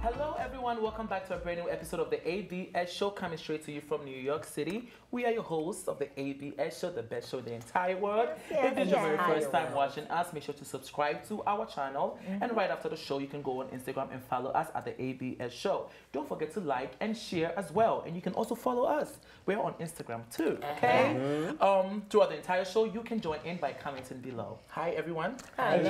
Hello everyone, welcome back to a brand new episode of the ABS Show, coming straight to you from New York City. We are your hosts of the ABS Show, the best show in the entire world. If it's your very first time watching us, make sure to subscribe to our channel. And right after the show, you can go on Instagram and follow us at the ABS Show. Don't forget to like and share as well. And you can also follow us. We're on Instagram too, okay? Throughout the entire show, you can join in by commenting below. Hi everyone. Hi.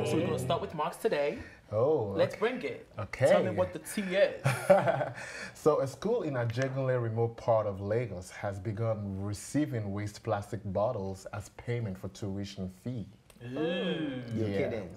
So we're going to start with Marks today. Oh, let's bring it. Okay. Tell me what the tea is. So a school in a genuinely remote part of Lagos has begun receiving waste plastic bottles as payment for tuition fee. You're kidding.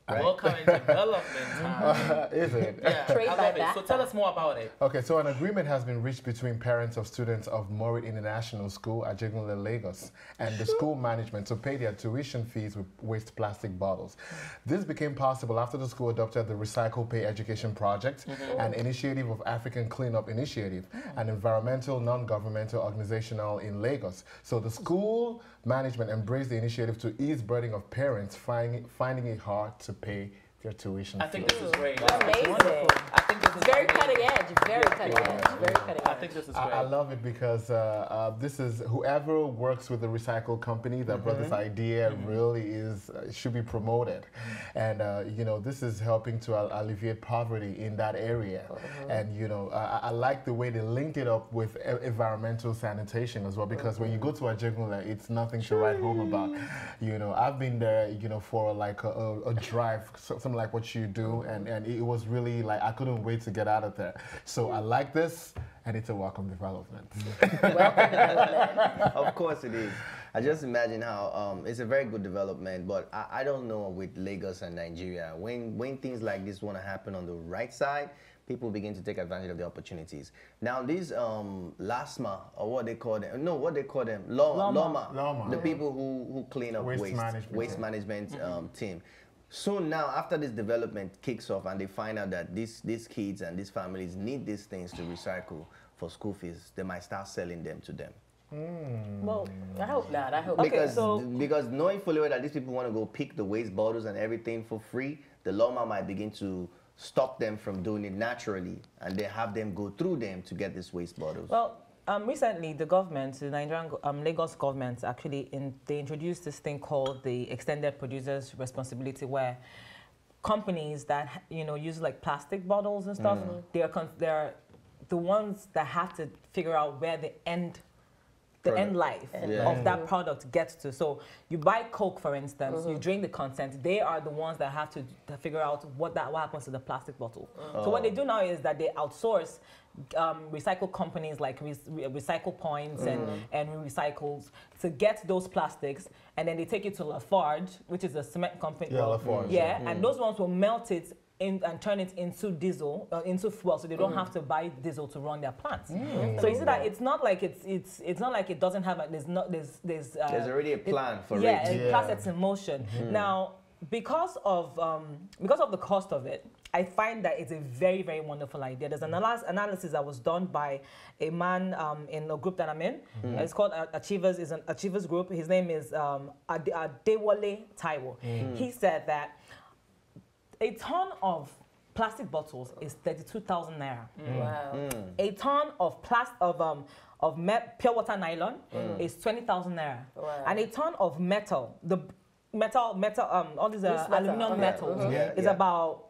Right? Welcome in development time. Is it? Yeah, I love it. So tell us more about it. Okay, so an agreement has been reached between parents of students of Mori International School at Ajegunle, Lagos, and the school management to pay their tuition fees with waste plastic bottles. This became possible after the school adopted the Recycle Pay Education Project, an initiative of African Cleanup Initiative, an environmental non-governmental organization in Lagos. So the school management embraced the initiative to ease burden of parents finding it hard to pay their tuition I think this is great. That's amazing. Wonderful. I think this is very cutting edge. Very cutting edge. Very cutting edge. I think this is great. I love it because this is whoever works with the recycle company that brought this idea really should be promoted, and you know, this is helping to alleviate poverty in that area, and you know, I like the way they linked it up with environmental sanitation as well, because when you go to Ajegunle, it's nothing to write home about. You know, I've been there, you know, for like a drive, something like what you do, and it was really like I couldn't wait to get out of there. So I like this, and it's a welcome development. Of course it is. I just imagine how it's a very good development, but I don't know with Lagos and Nigeria, when things like this want to happen on the right side, people begin to take advantage of the opportunities. Now these LASMA, or what they call them, Loma, the people who clean up waste management team. Soon now, after this development kicks off and they find out that these kids and these families need these things to recycle for school fees, they might start selling them to them. Well, I hope not. I hope because knowing fully well that these people want to go pick the waste bottles and everything for free, the Loma might begin to stop them from doing it naturally, and they have them go through them to get these waste bottles. Well, recently, the government, the Nigerian Lagos government, actually they introduced this thing called the extended producer's responsibility, where companies that use like plastic bottles and stuff, they're the ones that have to figure out where the end life of that product gets to. So you buy Coke, for instance, you drink the content. They are the ones that have to figure out what happens to the plastic bottle. So what they do now is that they outsource recycle companies like Recycle Points and Recycles to get those plastics, and then they take it to Lafarge, which is a cement company. Lafarge. And those ones will melt it and turn it into diesel, into fuel, so they don't have to buy diesel to run their plants. So you see that it's not like it's not like it doesn't have there's already a plan for it. Yeah, a plan that's in motion. Now, because of the cost of it, I find that it's a very, very wonderful idea. There's an analysis that was done by a man in a group that I'm in. It's called Achievers. It's an Achievers group. His name is Adewale Taiwo. He said that a ton of plastic bottles is 32,000 naira. Wow. A ton of pure water nylon is 20,000 naira. Wow. And a ton of metal, all these aluminum metals is about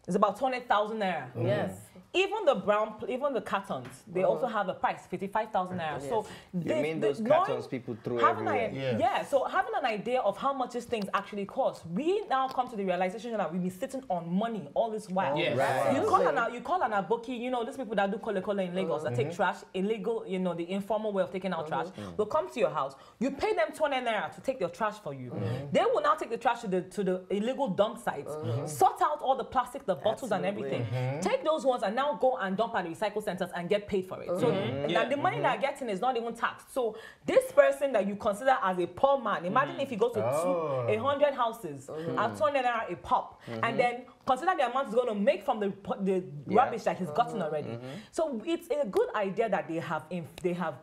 200,000 naira. Yes. Even the cartons, they also have a price, 55,000 naira. Yes. So you mean those cartons people throw everywhere? So having an idea of how much these things actually cost, we now come to the realization that we've been sitting on money all this while. Right. You call an aboki, these people that do kole in Lagos that take trash, illegal, the informal way of taking out trash, will come to your house. You pay them 20 naira to take your trash for you. They will now take the trash to the illegal dump sites, sort out all the plastic, the bottles and everything. Take those ones and now go and dump at the recycle centers and get paid for it. So and the money they're getting is not even taxed. So this person that you consider as a poor man, imagine if he goes to 100 houses at 200 naira a pop, and then consider the amount he's going to make from the rubbish that he's gotten already. So it's a good idea that they have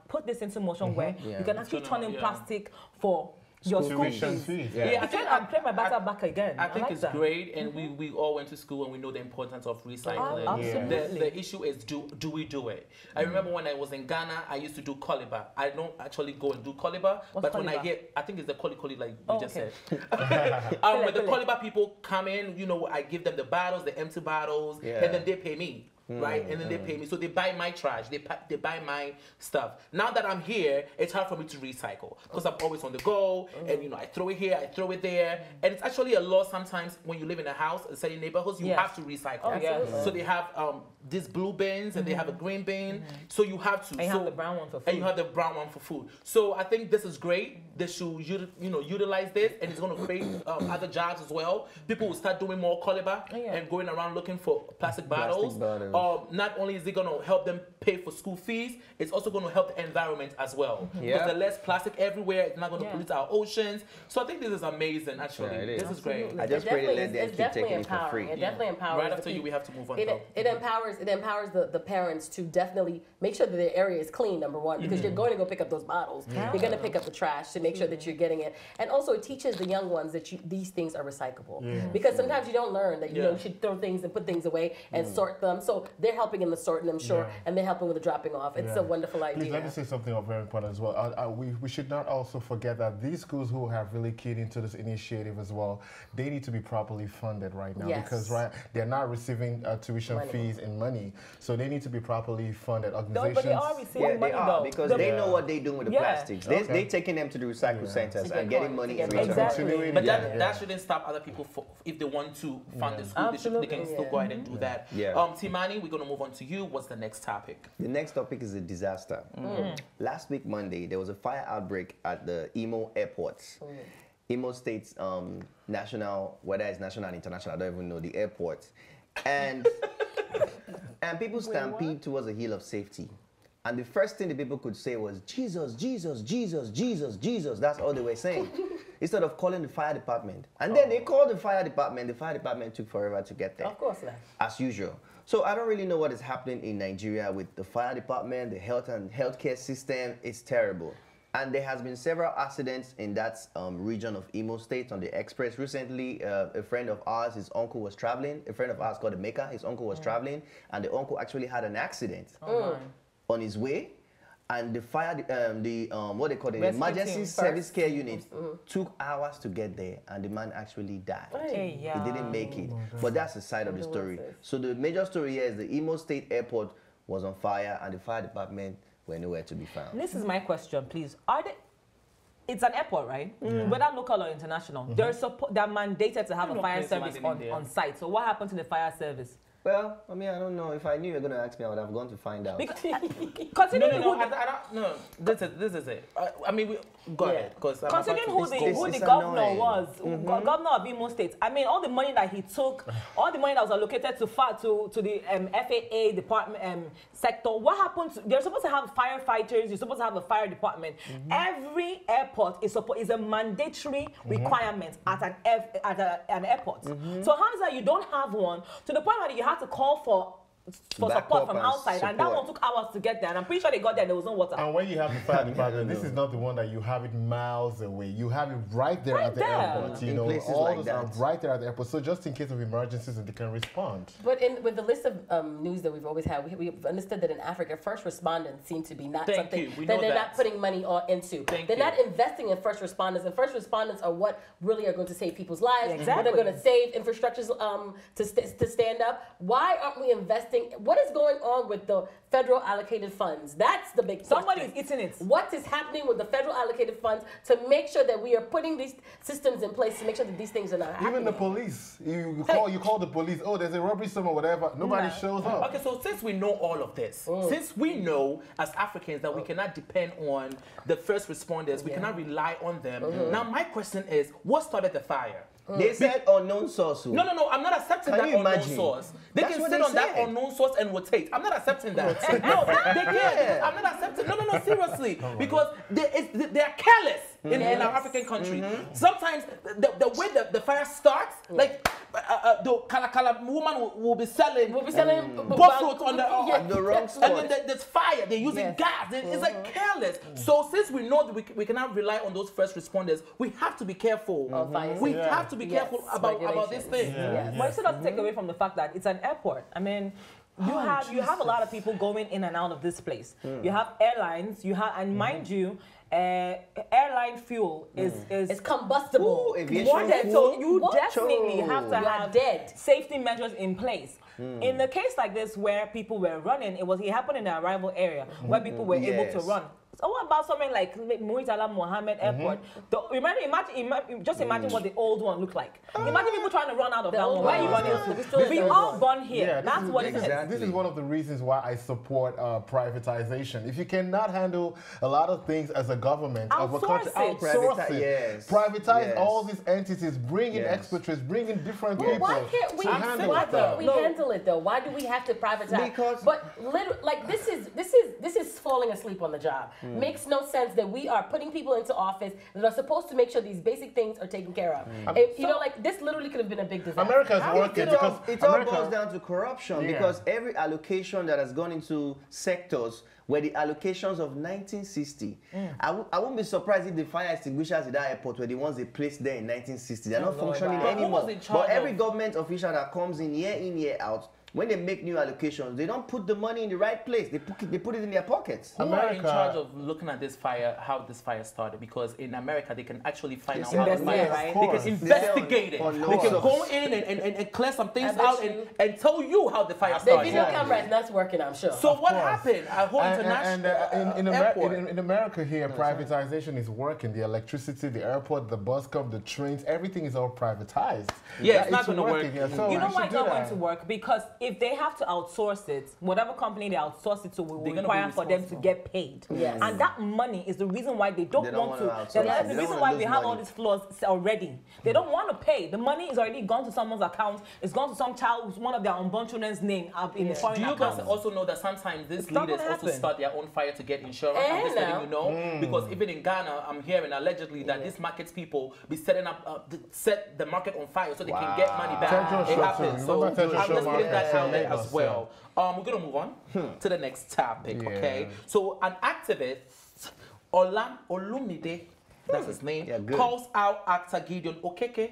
put this into motion where you can actually turn in plastic for your school tuition fees. fees. Yeah, I'm paying my battle back again. I think like it's that. great, and we all went to school and we know the importance of recycling. Absolutely. The issue is do we do it? I remember when I was in Ghana, I used to do koliba. I don't actually go and do koliba, but when I koliba? hear, I think it's the koli like you just okay. said. When the koliba people come in, you know, I give them the bottles, the empty bottles, and then they pay me. Right, and then they pay me, so they buy my trash, they buy my stuff. Now that I'm here, it's hard for me to recycle because I'm always on the go, and you know I throw it here, I throw it there, and it's actually a law sometimes when you live in a house, in certain neighborhoods, you have to recycle. So they have these blue bins and they have a green bin, so you have to. And you have the brown one for food. And you have the brown one for food. So I think this is great. They should utilize this, and it's going to create other jobs as well. People will start doing more koliba and going around looking for plastic bottles. Not only is it going to help them pay for school fees, it's also going to help the environment as well. Because there's less plastic everywhere. It's not going to pollute our oceans. So I think this is amazing, actually. This is great. I just pray to let them keep taking it for free. It definitely empowers. Right after you, we have to move on. It empowers the parents to definitely make sure that their area is clean, number one, because you're going to go pick up those bottles. You're going to pick up the trash to make sure that you're getting it. And also it teaches the young ones that these things are recyclable. Because sometimes you don't learn that you should throw things and put things away and sort them. So they're helping in the sorting, I'm sure, and they're helping with the dropping off. It's a wonderful idea. Please let me say something very important as well. We should not also forget that these schools who have really keyed into this initiative as well, they need to be properly funded right now because they're not receiving tuition fees in money, so they need to be properly funded. Organizations, but they are receiving money though. Because they know what they're doing with the plastics. They're taking them to the recycle centers and getting money in return. Exactly. But that shouldn't stop other people if they want to fund the school. They can still go ahead and do that. Timani, we're going to move on to you. What's the next topic? The next topic is a disaster. Last week, Monday, there was a fire outbreak at the Imo airport. Imo State's national, whether it's national and international, I don't even know, the airport. And, and people stampede towards a hill of safety. And the first thing the people could say was, Jesus, Jesus, Jesus, Jesus, Jesus. That's all they were saying. Instead of calling the fire department. And then they called the fire department took forever to get there. Of course not. As usual. So I don't really know what is happening in Nigeria with the fire department, the health and healthcare system. It's terrible. And there has been several accidents in that region of Imo State on the express. Recently, a friend of ours, his uncle was traveling. A friend of ours called Emeka, his uncle was traveling, and the uncle actually had an accident on his way. And the fire, what they call it, the emergency service care unit took hours to get there, and the man actually died. He didn't make it. But that's the side of the story. So the major story here is the Imo State airport was on fire, and the fire department were nowhere to be found. This is my question, please. It's an airport, right? Whether local or international. They're mandated to have a fire service on site. So what happened to the fire service? Well, I mean, I don't know. If I knew you were going to ask me, I would have gone to find out. Considering no, this is it. I mean, go ahead. Considering who the governor was, governor of Imo State, I mean, all the money that he took, all the money that was allocated to the FAA department sector, what happened to, they're supposed to have firefighters, you're supposed to have a fire department. Every airport is a mandatory requirement at an airport. So how is that you don't have one to the point where you have to call for support from outside, and that one took hours to get there, and I'm pretty sure they got there, there was no water. And when you have the fire department, this is not the one that you have it miles away. You have it right there at the airport. You know, all those are right there at the airport. So just in case of emergencies, they can respond. But with the list of news that we've always had, we've understood that in Africa, first responders seem to be not something that they're not putting money into. They're not investing in first responders, and first responders are what really are going to save people's lives. Exactly. What are going to save infrastructures to stand up. Why aren't we investing? What is going on with the federal allocated funds? That's the big question. Somebody is eating it. What is happening with the federal allocated funds to make sure that we are putting these systems in place to make sure that these things are not happening? Even the police. You call the police, oh, there's a robbery somewhere, whatever. Nobody shows up. Okay, so since we know all of this, since we know as Africans that we cannot depend on the first responders, we cannot rely on them. Now my question is, what started the fire? They said unknown source. No, I'm not accepting that unknown source. They can sit on that unknown source and rotate. I'm not accepting that. No, they can. I'm not accepting. No, seriously. Because they are careless. in our African country. Sometimes the way the fire starts, like the Kalakala woman will be selling buffalo on the wrong spot. and then there's fire. They're using gas. It's like careless. So since we know that we cannot rely on those first responders, we have to be careful. We have to be careful about this thing. But it should not take away from the fact that it's an airport. I mean, you have a lot of people going in and out of this place. You have airlines. And mind you, airline fuel is combustible. So you definitely have to have safety measures in place. In the case like this where people were running, it happened in the arrival area where people were able to run. So what about something like Muritala Mohammed Airport? Imagine what the old one looked like. Imagine people trying to run out of that one. Where are you running? We all born here. Yeah, that's what it is. This is one of the reasons why I support privatization. If you cannot handle a lot of things as a government of a country, outsource it. Privatize all these entities, bring in expatriates, bring in different people. Why can't we handle it though? Why do we have to privatize? Because this is falling asleep on the job. Makes no sense that we are putting people into office that are supposed to make sure these basic things are taken care of. This literally could have been a big disaster. America's working because it all boils down to corruption because every allocation that has gone into sectors were the allocations of 1960. I wouldn't be surprised if the fire extinguishers at that airport were the ones they placed there in 1960. They're not functioning anymore. But every government official that comes in, year out, when they make new allocations, they don't put the money in the right place. They put it in their pockets. Who are in charge of looking at this fire, how this fire started? Because in America, they can actually find out how the fire started. They can investigate it. They can go in and clear some things out and tell you how the fire started. The video camera is not working, I'm sure. So what happened? A whole international airport. In America here, privatization is working. The electricity, the airport, the bus company, the trains, everything is all privatized. Yeah, it's not going to work. You know why it's not going to work? Because if they have to outsource it, whatever company they outsource it to will require for them to get paid. And that money is the reason why they don't want to. That's the reason why we have all these flaws already. They don't want to pay. The money is already gone to someone's account. It's gone to some child, one of their unborn children's name up in the foreign account. Do you guys also know that sometimes these leaders also start their own fire to get insurance? I'm just letting you know. Because even in Ghana, I'm hearing allegedly that these market people be setting up, set the market on fire so they can get money back. It happens. So I'm just putting that out there as well. We're going to move on to the next topic, okay? So an activist, Olumide, that's his name, calls out actor Gideon Okeke.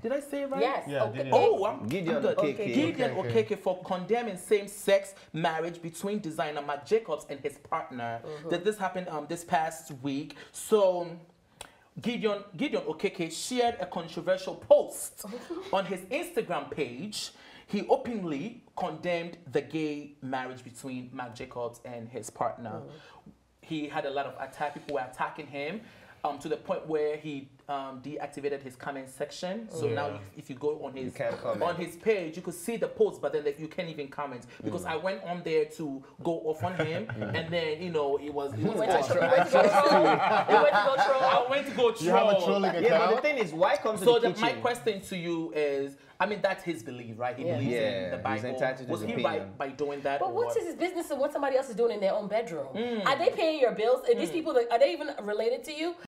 Did I say it right? Yes. Yeah, Gideon Okeke. Gideon Okeke for condemning same-sex marriage between designer Marc Jacobs and his partner. This happened this past week. So Gideon Okeke shared a controversial post on his Instagram page. He openly condemned the gay marriage between Marc Jacobs and his partner. He had a lot of attack. People were attacking him to the point where he deactivated his comment section. So now if you go on his page, you could see the post, but then you can't even comment. Because I went on there to go off on him, and then, it was I went to go troll. You have a trolling account? Yeah, but the thing is, why come to the kitchen? My question to you is, I mean, that's his belief, right? He believes in the Bible. Was he right by doing that? But what's his business and what somebody else is doing in their own bedroom? Are they paying your bills? Are these people, are they even related to you?